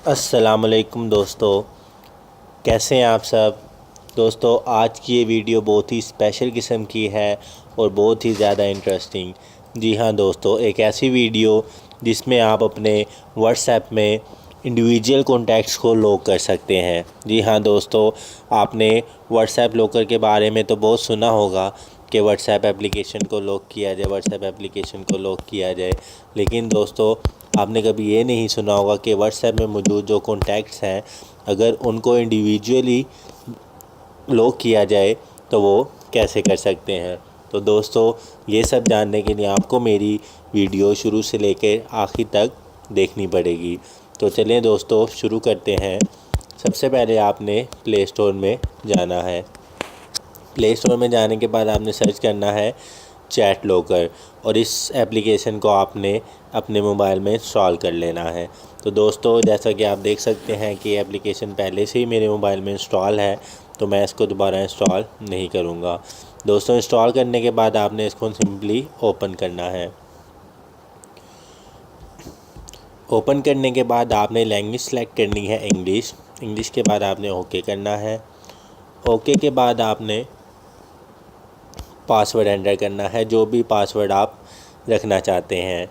अस्सलामुअलैकुम दोस्तों, कैसे हैं आप सब। दोस्तों, आज की ये वीडियो बहुत ही स्पेशल किस्म की है और बहुत ही ज़्यादा इंटरेस्टिंग। जी हाँ दोस्तों, एक ऐसी वीडियो जिसमें आप अपने व्हाट्सएप में इंडिविजुअल कॉन्टैक्ट्स को लॉक कर सकते हैं। जी हाँ दोस्तों, आपने व्हाट्सएप लॉकर के बारे में तो बहुत सुना होगा कि व्हाट्सएप एप्लीकेशन को लॉक किया जाए, व्हाट्सएप एप्लीकेशन को लॉक किया जाए। लेकिन दोस्तों, आपने कभी ये नहीं सुना होगा कि व्हाट्सएप में मौजूद जो कॉन्टैक्ट्स हैं, अगर उनको इंडिविजुअली लॉक किया जाए तो वो कैसे कर सकते हैं। तो दोस्तों, ये सब जानने के लिए आपको मेरी वीडियो शुरू से लेकर आखिर तक देखनी पड़ेगी। तो चलिए दोस्तों, शुरू करते हैं। सबसे पहले आपने प्ले स्टोर में जाना है। प्ले स्टोर में जाने के बाद आपने सर्च करना है चैट लॉकर, और इस एप्लीकेशन को आपने अपने मोबाइल में इंस्टॉल कर लेना है। तो दोस्तों, जैसा कि आप देख सकते हैं कि एप्लीकेशन पहले से ही मेरे मोबाइल में इंस्टॉल है, तो मैं इसको दोबारा इंस्टॉल नहीं करूँगा। दोस्तों, इंस्टॉल करने के बाद आपने इसको सिंपली ओपन करना है। ओपन करने के बाद आपने लैंग्वेज सेलेक्ट करनी है इंग्लिश। इंग्लिश के बाद आपने ओके करना है। ओके के बाद आपने पासवर्ड एंटर करना है, जो भी पासवर्ड आप रखना चाहते हैं,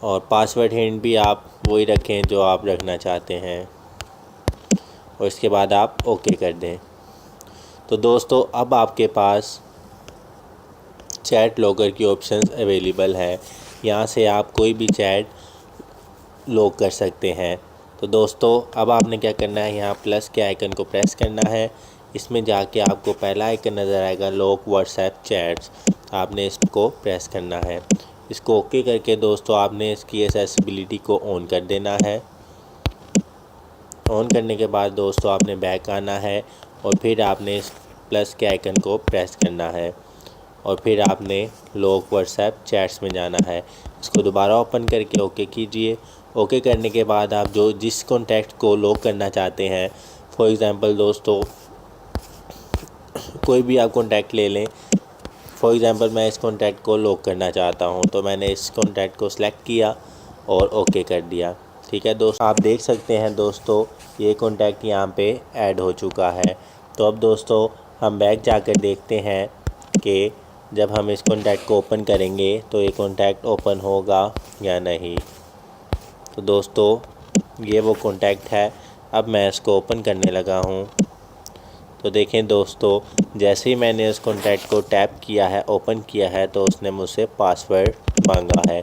और पासवर्ड हिंट भी आप वही रखें जो आप रखना चाहते हैं, और इसके बाद आप ओके कर दें। तो दोस्तों, अब आपके पास चैट लॉकर की ऑप्शंस अवेलेबल है। यहाँ से आप कोई भी चैट लॉक कर सकते हैं। तो दोस्तों, अब आपने क्या करना है, यहाँ प्लस के आइकन को प्रेस करना है। इसमें जाके आपको पहला आइकन नज़र आएगा, लॉक व्हाट्सएप चैट्स। आपने इसको प्रेस करना है। इसको ओके करके दोस्तों, आपने इसकी एक्सेसिबिलिटी को ऑन कर देना है। ऑन करने के बाद दोस्तों, आपने बैक आना है, और फिर आपने इस प्लस के आइकन को प्रेस करना है, और फिर आपने लॉक व्हाट्सएप चैट्स में जाना है। इसको दोबारा ओपन करके ओके कीजिए। ओके करने के बाद आप जिस कॉन्टैक्ट को लॉक करना चाहते हैं, फॉर एग्ज़ाम्पल दोस्तों, कोई भी आप कॉन्टैक्ट ले लें। फॉर एग्ज़ाम्पल, मैं इस कॉन्टैक्ट को लॉक करना चाहता हूं, तो मैंने इस कॉन्टैक्ट को सिलेक्ट किया और ओके कर दिया। ठीक है दोस्तों, आप देख सकते हैं दोस्तों, ये कॉन्टैक्ट यहाँ पे ऐड हो चुका है। तो अब दोस्तों, हम बैक जाकर देखते हैं कि जब हम इस कॉन्टैक्ट को ओपन करेंगे तो ये कॉन्टैक्ट ओपन होगा या नहीं। तो दोस्तों, ये वो कॉन्टैक्ट है। अब मैं इसको ओपन करने लगा हूँ। तो देखें दोस्तों, जैसे ही मैंने इस कॉन्टैक्ट को टैप किया है, ओपन किया है, तो उसने मुझसे पासवर्ड मांगा है।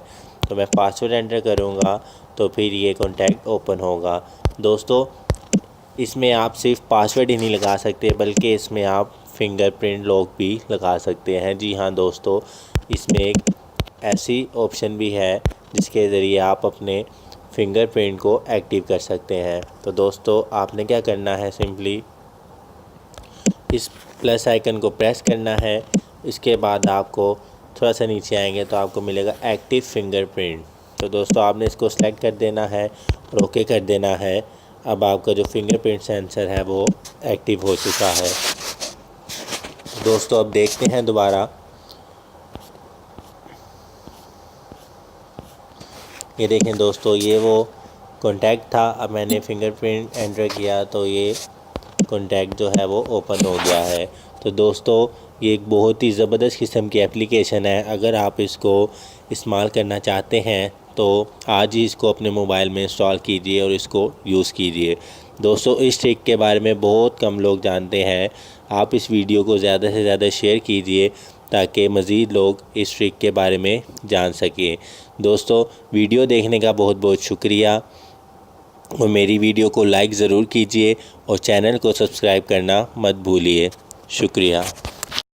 तो मैं पासवर्ड एंटर करूँगा तो फिर ये कॉन्टैक्ट ओपन होगा। दोस्तों, इसमें आप सिर्फ पासवर्ड ही नहीं लगा सकते, बल्कि इसमें आप फिंगरप्रिंट लॉक भी लगा सकते हैं। जी हाँ दोस्तों, इसमें एक ऐसी ऑप्शन भी है जिसके ज़रिए आप अपने फिंगरप्रिंट को एक्टिव कर सकते हैं। तो दोस्तों, आपने क्या करना है, सिंपली इस प्लस आइकन को प्रेस करना है। इसके बाद आपको थोड़ा सा नीचे आएंगे तो आपको मिलेगा एक्टिव फिंगरप्रिंट। तो दोस्तों, आपने इसको सेलेक्ट कर देना है और ओके कर देना है। अब आपका जो फिंगरप्रिंट सेंसर है वो एक्टिव हो चुका है। दोस्तों, अब देखते हैं दोबारा। ये देखें दोस्तों, ये वो कॉन्टैक्ट था। अब मैंने फिंगरप्रिंट एंटर किया तो ये कॉन्टैक्ट जो है वो ओपन हो गया है। तो दोस्तों, ये एक बहुत ही ज़बरदस्त किस्म की एप्लीकेशन है। अगर आप इसको इस्तेमाल करना चाहते हैं तो आज ही इसको अपने मोबाइल में इंस्टॉल कीजिए और इसको यूज़ कीजिए। दोस्तों, इस ट्रिक के बारे में बहुत कम लोग जानते हैं। आप इस वीडियो को ज़्यादा से ज़्यादा शेयर कीजिए ताकि मज़ीद लोग इस ट्रिक के बारे में जान सकें। दोस्तों, वीडियो देखने का बहुत बहुत शुक्रिया, और मेरी वीडियो को लाइक ज़रूर कीजिए और चैनल को सब्सक्राइब करना मत भूलिए। शुक्रिया।